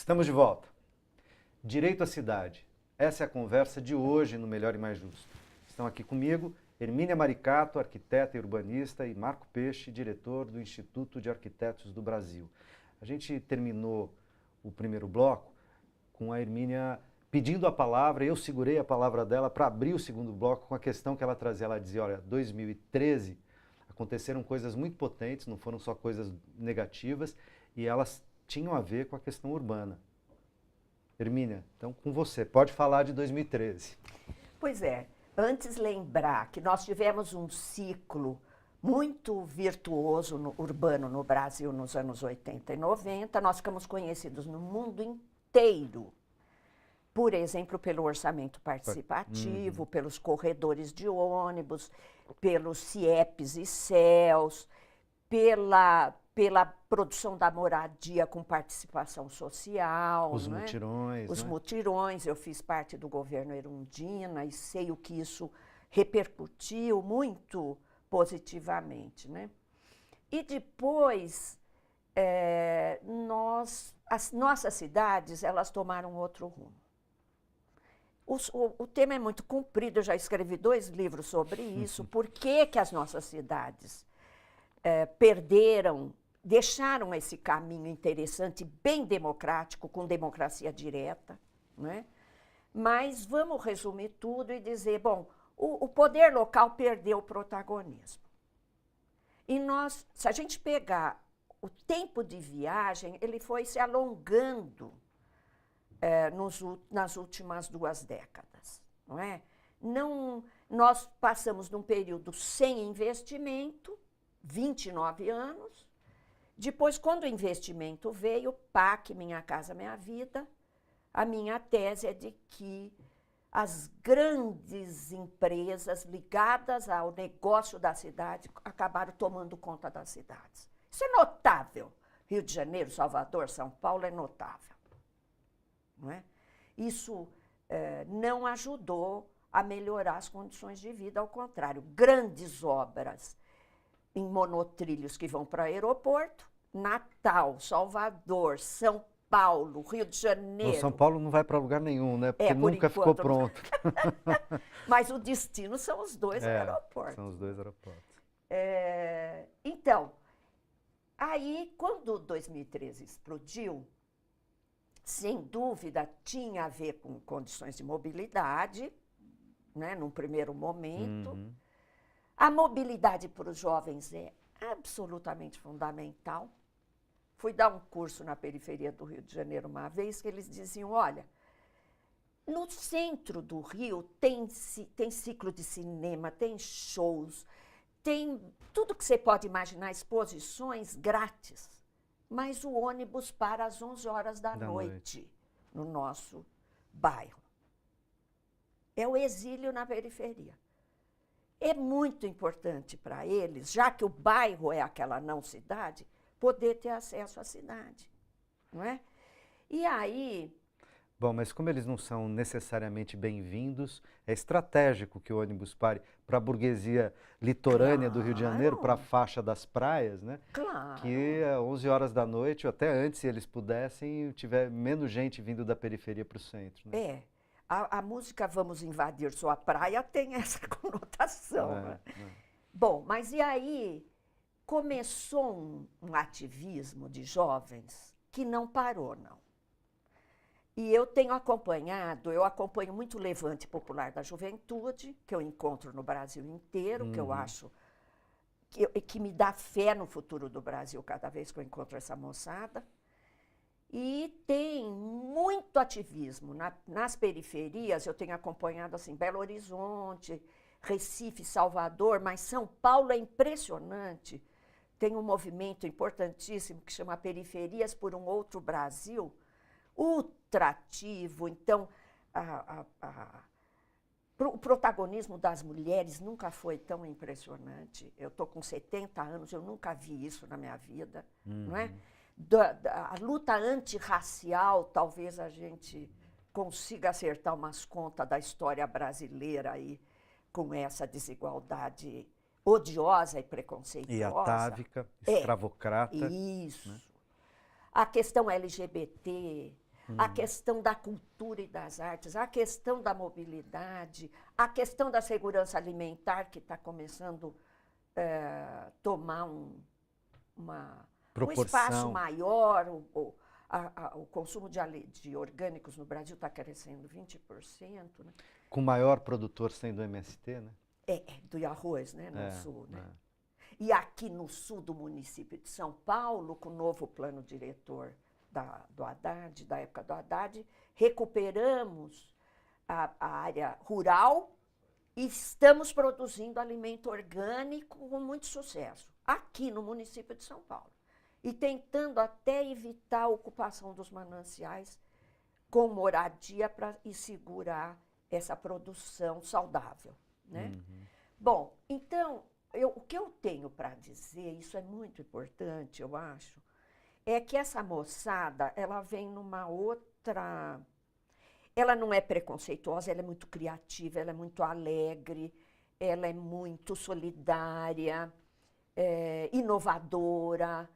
Estamos de volta. Direito à cidade. Essa é a conversa de hoje no Melhor e Mais Justo. Estão aqui comigo Hermínia Maricato, arquiteta e urbanista, e Marco Peixe, diretor do Instituto de Arquitetos do Brasil. A gente terminou o primeiro bloco com a Hermínia pedindo a palavra, eu segurei a palavra dela para abrir o segundo bloco com a questão que ela trazia. Ela dizia, olha, 2013 aconteceram coisas muito potentes, não foram só coisas negativas, e elas tinham a ver com a questão urbana. Hermínia, então com você, pode falar de 2013. Pois é, antes lembrar que nós tivemos um ciclo muito virtuoso urbano no Brasil nos anos 80 e 90, nós ficamos conhecidos no mundo inteiro, por exemplo, pelo orçamento participativo, pelos corredores de ônibus, pelos CIEPs e CELs, pela produção da moradia com participação social. Os mutirões. Os mutirões. Eu fiz parte do governo Erundina e sei o que isso repercutiu muito positivamente, né? E depois, as nossas cidades, elas tomaram outro rumo. O tema é muito comprido, eu já escrevi 2 livros sobre isso. Por que que as nossas cidades deixaram esse caminho interessante, bem democrático, com democracia direta, né? Mas vamos resumir tudo e dizer, bom, o poder local perdeu o protagonismo. E se a gente pegar o tempo de viagem, ele foi se alongando nas últimas 2 décadas, não é? Nós passamos num período sem investimento, 29 anos. Depois, quando o investimento veio, PAC, Minha Casa Minha Vida, a minha tese é de que as grandes empresas ligadas ao negócio da cidade acabaram tomando conta das cidades. Isso é notável. Rio de Janeiro, Salvador, São Paulo é notável. Não é? Isso não ajudou a melhorar as condições de vida, ao contrário. Grandes obras em monotrilhos que vão para o aeroporto, Natal, Salvador, São Paulo, Rio de Janeiro. O São Paulo não vai para lugar nenhum, né? Porque nunca ficou pronto. Mas o destino são os 2 aeroportos. São os 2 aeroportos. Então, aí, quando 2013 explodiu, sem dúvida, tinha a ver com condições de mobilidade, né, num primeiro momento. A mobilidade para os jovens é absolutamente fundamental. Fui dar um curso na periferia do Rio de Janeiro uma vez, que eles diziam, olha, no centro do Rio tem ciclo de cinema, tem shows, tem tudo que você pode imaginar, exposições grátis. Mas o ônibus para às 11 horas da noite no nosso bairro. É o exílio na periferia. É muito importante para eles, já que o bairro é aquela não-cidade, poder ter acesso à cidade, não é? E aí... Bom, mas como eles não são necessariamente bem-vindos, é estratégico que o ônibus pare para a burguesia litorânea do Rio de Janeiro, para a faixa das praias, né? Claro. Que às 11 horas da noite, ou até antes, se eles pudessem, tiver menos gente vindo da periferia para o centro. Né? A música Vamos Invadir Sua Praia tem essa conotação. Né? Bom, mas e aí começou um ativismo de jovens que não parou, não. E eu acompanho muito o Levante Popular da Juventude, que eu encontro no Brasil inteiro, que eu acho que me dá fé no futuro do Brasil cada vez que eu encontro essa moçada. E tem muito ativismo nas periferias. Eu tenho acompanhado assim, Belo Horizonte, Recife, Salvador, mas São Paulo é impressionante. Tem um movimento importantíssimo que chama Periferias por um Outro Brasil, ultrativo. Então, o protagonismo das mulheres nunca foi tão impressionante. Eu estou com 70 anos, eu nunca vi isso na minha vida, não é? A luta antirracial, talvez a gente consiga acertar umas contas da história brasileira aí, com essa desigualdade odiosa e preconceituosa. E atávica, escravocrata. Isso. Né? A questão LGBT, a questão da cultura e das artes, a questão da mobilidade, a questão da segurança alimentar, que está começando a tomar um espaço maior. O consumo de orgânicos no Brasil está crescendo 20%. Né? Com o maior produtor sendo o MST, né? Do arroz, né, no sul. Né? E aqui no sul do município de São Paulo, com o novo plano diretor do Haddad, da época do Haddad, recuperamos a área rural e estamos produzindo alimento orgânico com muito sucesso, aqui no município de São Paulo. E tentando até evitar a ocupação dos mananciais com moradia e segurar essa produção saudável. Né? Bom, então, o que eu tenho para dizer, isso é muito importante, eu acho, é que essa moçada, ela vem numa outra... Ela não é preconceituosa, ela é muito criativa, ela é muito alegre, ela é muito solidária, inovadora.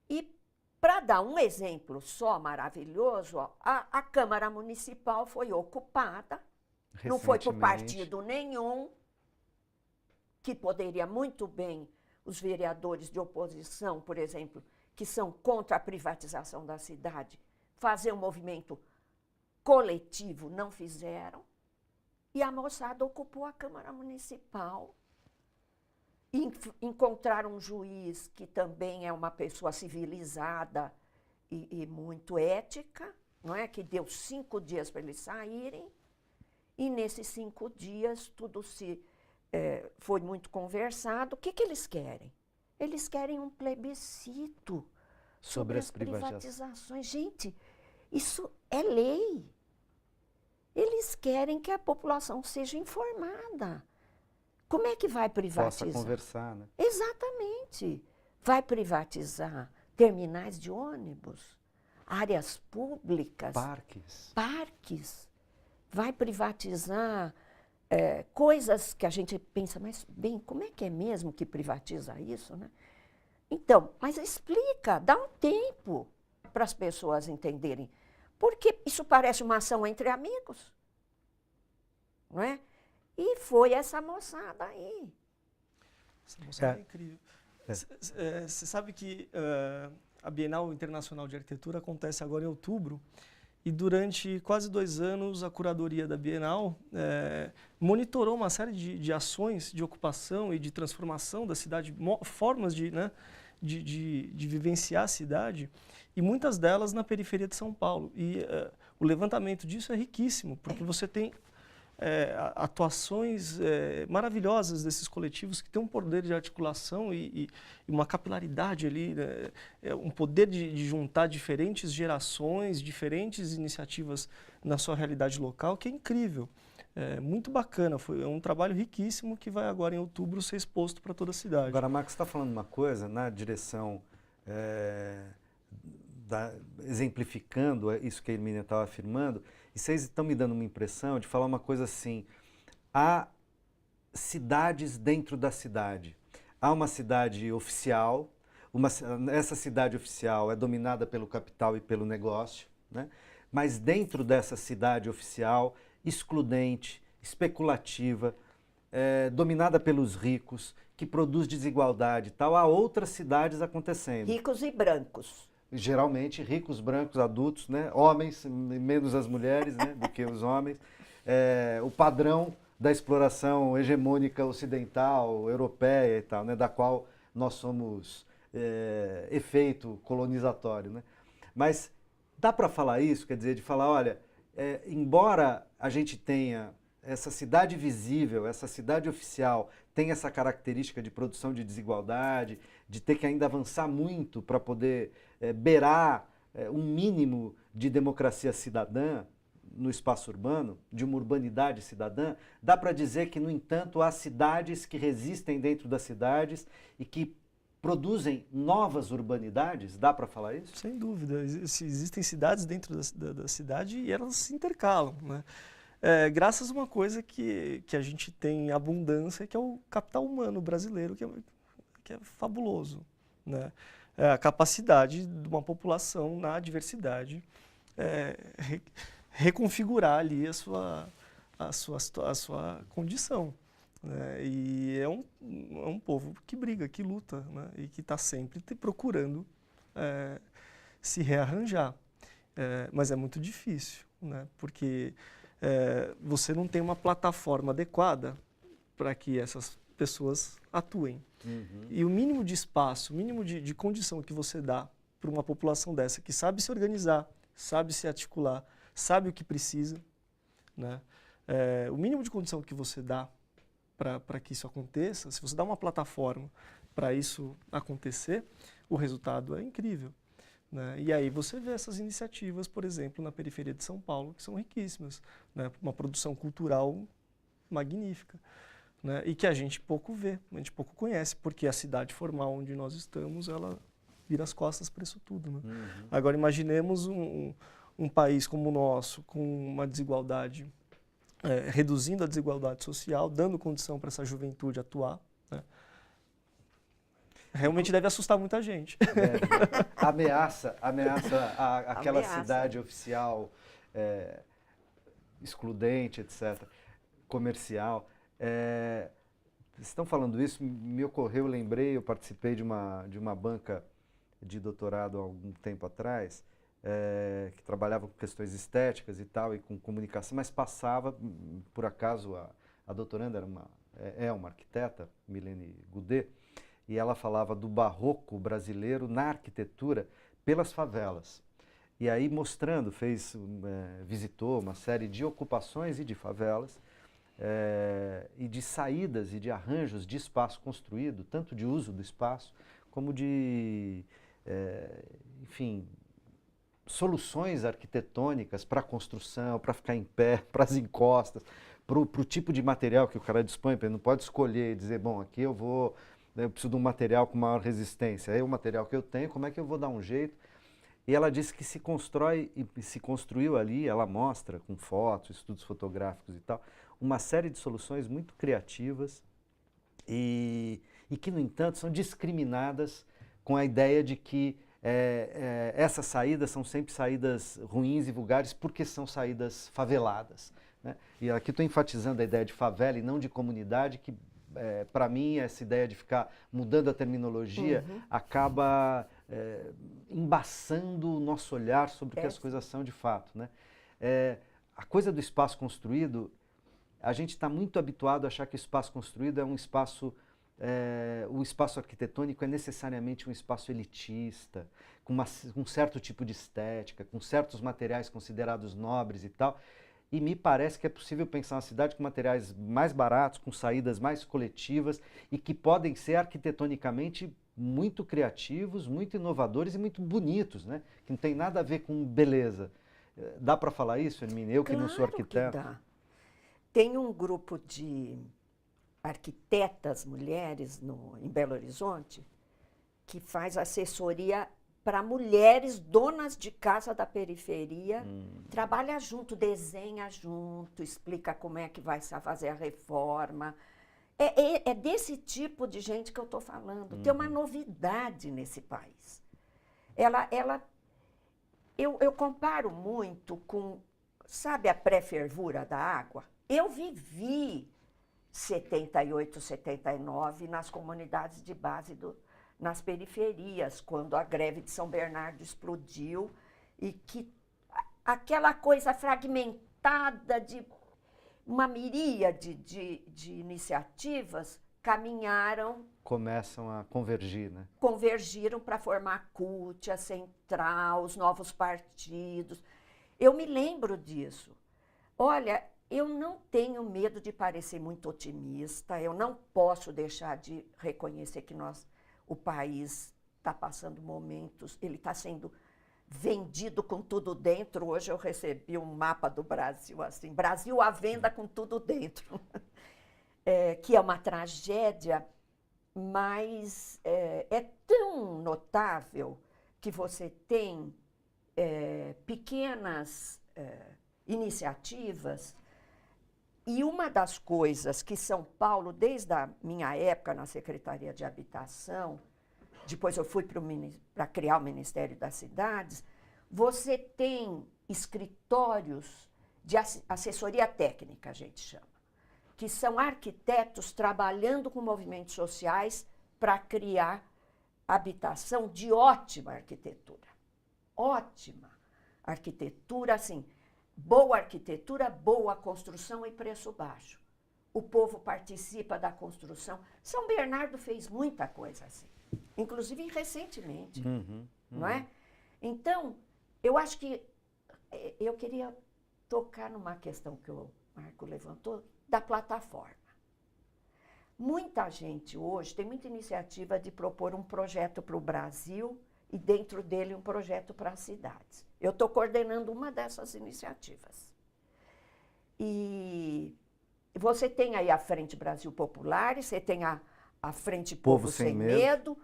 E, para dar um exemplo só maravilhoso, a Câmara Municipal foi ocupada, não foi por partido nenhum, que poderia muito bem os vereadores de oposição, por exemplo, que são contra a privatização da cidade, fazer um movimento coletivo, não fizeram. E a moçada ocupou a Câmara Municipal. Encontraram um juiz que também é uma pessoa civilizada e muito ética, não é? Que deu 5 dias para eles saírem. E nesses 5 dias tudo foi muito conversado. O que eles querem? Eles querem um plebiscito sobre as privatizações. Gente, isso é lei. Eles querem que a população seja informada. Como é que vai privatizar? Possa conversar, né? Exatamente. Vai privatizar terminais de ônibus, áreas públicas. Parques. Vai privatizar coisas que a gente pensa, mas bem, como é que é mesmo que privatiza isso, né? Então, mas explica, dá um tempo para as pessoas entenderem. Porque isso parece uma ação entre amigos, não é? E foi essa moçada aí. Essa moçada é incrível. Você sabe que a Bienal Internacional de Arquitetura acontece agora em outubro, e durante quase 2 anos a curadoria da Bienal monitorou uma série de ações de ocupação e de transformação da cidade, formas de vivenciar a cidade, e muitas delas na periferia de São Paulo. E o levantamento disso é riquíssimo, porque você tem atuações maravilhosas desses coletivos que têm um poder de articulação e uma capilaridade ali, né? Um poder de juntar diferentes gerações, diferentes iniciativas na sua realidade local, que é incrível. Muito bacana, foi um trabalho riquíssimo que vai agora em outubro ser exposto para toda a cidade. Agora, Marcos, você está falando uma coisa na direção, exemplificando isso que a Hermínia estava afirmando, e vocês estão me dando uma impressão de falar uma coisa assim: há cidades dentro da cidade. Há uma cidade oficial, essa cidade oficial é dominada pelo capital e pelo negócio, né? Mas dentro dessa cidade oficial, excludente, especulativa, dominada pelos ricos, que produz desigualdade e tal, há outras cidades acontecendo. Ricos e brancos. Geralmente ricos, brancos, adultos, né? Homens, menos as mulheres, né? Do que os homens. O padrão da exploração hegemônica ocidental, europeia e tal, né? Da qual nós somos efeito colonizatório, né? Mas dá para falar isso? Quer dizer, de falar, olha, embora a gente tenha essa cidade visível, essa cidade oficial, tem essa característica de produção de desigualdade, de ter que ainda avançar muito para poder beirar um mínimo de democracia cidadã no espaço urbano, de uma urbanidade cidadã, dá para dizer que, no entanto, há cidades que resistem dentro das cidades e que produzem novas urbanidades? Dá para falar isso? Sem dúvida. Existem cidades dentro da cidade e elas se intercalam, né? Graças a uma coisa que a gente tem abundância, que é o capital humano brasileiro, que é fabuloso, né? A capacidade de uma população na diversidade reconfigurar ali a sua condição. Né? E é um povo que briga, que luta, né? E que está sempre procurando se rearranjar. Mas é muito difícil, né? Porque você não tem uma plataforma adequada para que essas pessoas atuem. Uhum. E o mínimo de espaço, o mínimo de condição que você dá para uma população dessa, que sabe se organizar, sabe se articular, sabe o que precisa, né? O mínimo de condição que você dá para que isso aconteça, se você dá uma plataforma para isso acontecer, o resultado é incrível. Né? E aí você vê essas iniciativas, por exemplo, na periferia de São Paulo, que são riquíssimas, né? Uma produção cultural magnífica, né? E que a gente pouco vê, a gente pouco conhece, porque a cidade formal onde nós estamos, ela vira as costas para isso tudo. Né? Uhum. Agora imaginemos um país como o nosso, com uma desigualdade, reduzindo a desigualdade social, dando condição para essa juventude atuar, né? Realmente deve assustar muita gente. Ameaça aquela Ameaça. cidade oficial, excludente, etc., comercial. Vocês estão falando isso, me ocorreu, lembrei, eu participei de uma banca de doutorado há algum tempo atrás, que trabalhava com questões estéticas e tal, e com comunicação, mas passava, por acaso, a doutoranda é uma arquiteta, Milene Goudet, e ela falava do barroco brasileiro na arquitetura pelas favelas. E aí mostrando, visitou uma série de ocupações e de favelas, e de saídas e de arranjos de espaço construído, tanto de uso do espaço, como de, enfim, soluções arquitetônicas para a construção, para ficar em pé, para as encostas, para o tipo de material que o cara dispõe. Ele não pode escolher e dizer, bom, aqui eu preciso de um material com maior resistência. Aí o material que eu tenho, como é que eu vou dar um jeito? E ela disse que se constrói e se construiu ali, ela mostra com fotos, estudos fotográficos e tal, uma série de soluções muito criativas e que, no entanto, são discriminadas com a ideia de que essas saídas são sempre saídas ruins e vulgares porque são saídas faveladas. Né? E aqui estou enfatizando a ideia de favela e não de comunidade, que para mim essa ideia de ficar mudando a terminologia acaba embaçando o nosso olhar sobre o que as coisas são de fato. Né? A coisa do espaço construído, a gente está muito habituado a achar que o espaço construído é um espaço, o espaço arquitetônico é necessariamente um espaço elitista, com um certo tipo de estética, com certos materiais considerados nobres e tal. E me parece que é possível pensar uma cidade com materiais mais baratos, com saídas mais coletivas e que podem ser arquitetonicamente muito criativos, muito inovadores e muito bonitos, né? Que não tem nada a ver com beleza. Dá para falar isso, Hermínia? Eu que não sou arquiteto. Claro que dá. Tem um grupo de arquitetas mulheres em Belo Horizonte que faz assessoria para mulheres donas de casa da periferia, trabalha junto, desenha junto, explica como é que vai fazer a reforma. É desse tipo de gente que eu estou falando. Tem uma novidade nesse país. Eu comparo muito com, sabe, a pré-fervura da água? Eu vivi 78, 79 nas comunidades de base nas periferias, quando a greve de São Bernardo explodiu e que aquela coisa fragmentada de uma miríade de iniciativas começam a convergir, né? Convergiram para formar a CUT, a Central, os novos partidos. Eu me lembro disso. Olha, eu não tenho medo de parecer muito otimista, eu não posso deixar de reconhecer que o país está passando momentos, ele está sendo vendido com tudo dentro. Hoje eu recebi um mapa do Brasil, assim, Brasil à venda com tudo dentro, que é uma tragédia, mas é tão notável que você tem pequenas iniciativas. E uma das coisas que São Paulo, desde a minha época na Secretaria de Habitação, depois eu fui para criar o Ministério das Cidades, você tem escritórios de assessoria técnica, a gente chama, que são arquitetos trabalhando com movimentos sociais para criar habitação de ótima arquitetura. Ótima arquitetura, assim, boa arquitetura, boa construção e preço baixo. O povo participa da construção. São Bernardo fez muita coisa assim, inclusive recentemente, não é? Então, eu acho que eu queria tocar numa questão que o Marco levantou, da plataforma. Muita gente hoje tem muita iniciativa de propor um projeto para o Brasil e dentro dele um projeto para as cidades. Eu estou coordenando uma dessas iniciativas. E você tem aí a Frente Brasil Popular, e você tem a Frente Povo Sem Medo,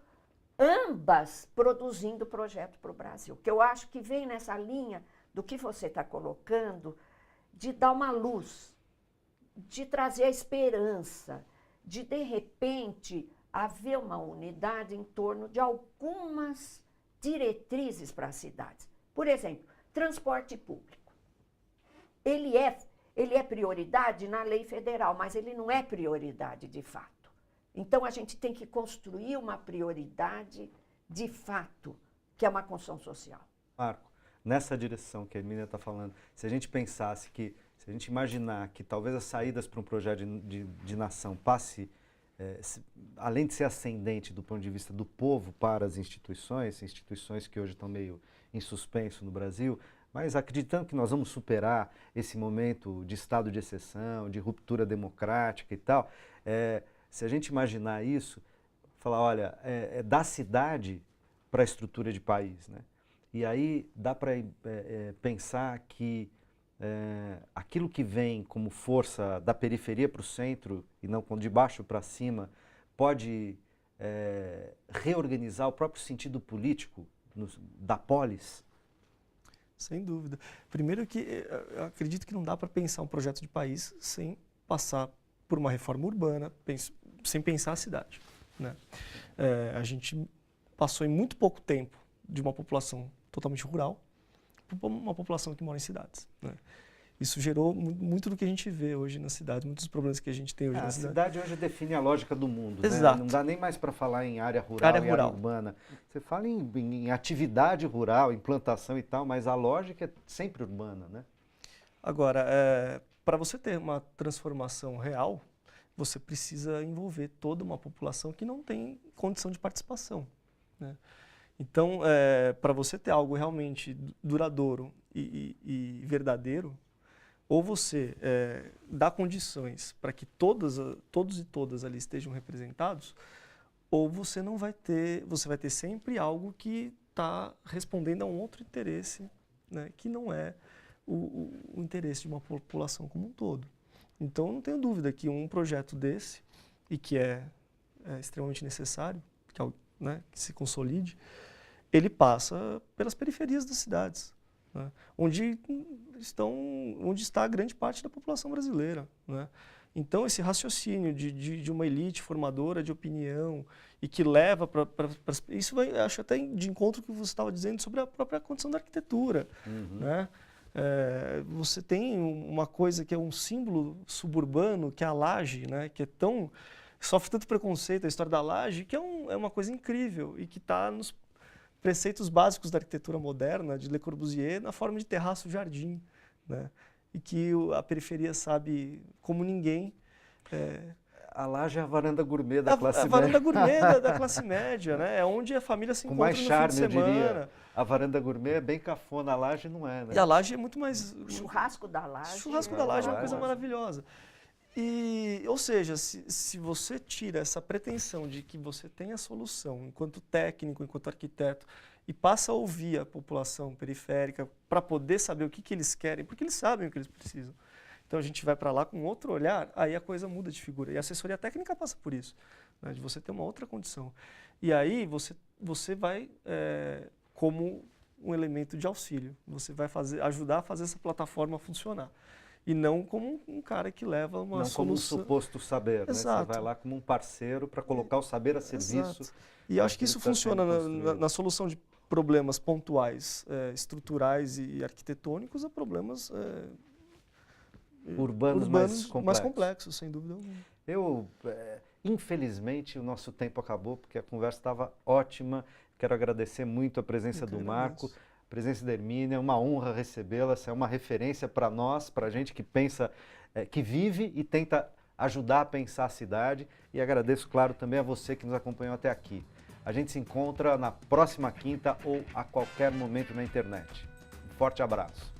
ambas produzindo projeto para o Brasil. Que eu acho que vem nessa linha do que você está colocando, de dar uma luz, de trazer a esperança, de repente, haver uma unidade em torno de algumas diretrizes para as cidades. Por exemplo, transporte público. Ele é prioridade na lei federal, mas ele não é prioridade de fato. Então, a gente tem que construir uma prioridade de fato, que é uma construção social. Marco, nessa direção que a Hermínia está falando, se a gente pensasse que, se a gente imaginar que talvez as saídas para um projeto de nação passe, além de ser ascendente do ponto de vista do povo para as instituições que hoje estão meio em suspenso no Brasil, mas acreditando que nós vamos superar esse momento de estado de exceção, de ruptura democrática e tal, se a gente imaginar isso, falar, olha, da cidade para a estrutura de país, né? E aí dá para pensar que aquilo que vem como força da periferia para o centro e não de baixo para cima pode reorganizar o próprio sentido político da polis? Sem dúvida. Primeiro que eu acredito que não dá para pensar um projeto de país sem passar por uma reforma urbana, sem pensar a cidade, né? A gente passou em muito pouco tempo de uma população totalmente rural para uma população que mora em cidades, né? Isso gerou muito do que a gente vê hoje na cidade, muitos dos problemas que a gente tem hoje na cidade. A cidade hoje define a lógica do mundo, Exato. Né? Não dá nem mais para falar em área rural e área urbana. Você fala em atividade rural, em plantação e tal, mas a lógica é sempre urbana, né? Agora, para você ter uma transformação real, você precisa envolver toda uma população que não tem condição de participação, né? Então, para você ter algo realmente duradouro e verdadeiro, ou você dá condições para que todos e todas ali estejam representados, ou você não vai ter, você vai ter sempre algo que está respondendo a um outro interesse, né, que não é o interesse de uma população como um todo. Então, não tenho dúvida que um projeto desse, e que é extremamente necessário, né, que se consolide, ele passa pelas periferias das cidades, né, onde está a grande parte da população brasileira, né? Então, esse raciocínio de uma elite formadora de opinião e que leva para... Isso vai, acho até de encontro com o que você estava dizendo sobre a própria condição da arquitetura, né? Você tem uma coisa que é um símbolo suburbano, que é a laje, né? Que é tão... Sofre tanto preconceito, a história da laje, que é uma coisa incrível e que está nos preceitos básicos da arquitetura moderna, de Le Corbusier, na forma de terraço-jardim, né? E que a periferia sabe como ninguém. A laje é a varanda gourmet da classe média. A varanda gourmet da classe média, né? É onde a família se encontra no fim de semana. Com mais charme, eu diria. A varanda gourmet é bem cafona, a laje não é, né? E a laje é muito mais... O churrasco da laje. O churrasco da laje é uma coisa maravilhosa. Ou seja, se você tira essa pretensão de que você tem a solução enquanto técnico, enquanto arquiteto, e passa a ouvir a população periférica para poder saber o que eles querem, porque eles sabem o que eles precisam. Então a gente vai para lá com outro olhar, aí a coisa muda de figura. E a assessoria técnica passa por isso, né, de você ter uma outra condição. E aí você vai como um elemento de auxílio, você vai ajudar a fazer essa plataforma funcionar. E não como um cara que leva uma solução. Como um suposto saber, né? Você vai lá como um parceiro para colocar o saber a serviço. Exato. E acho que isso funciona na solução problemas pontuais, estruturais e arquitetônicos, a problemas urbanos mais complexos, sem dúvida alguma. Infelizmente, o nosso tempo acabou, porque a conversa estava ótima. Quero agradecer muito a presença do Marco, a presença da Hermínia. É uma honra recebê-la. Essa é uma referência para nós, para a gente que pensa, que vive e tenta ajudar a pensar a cidade. E agradeço, claro, também a você que nos acompanhou até aqui. A gente se encontra na próxima quinta ou a qualquer momento na internet. Um forte abraço.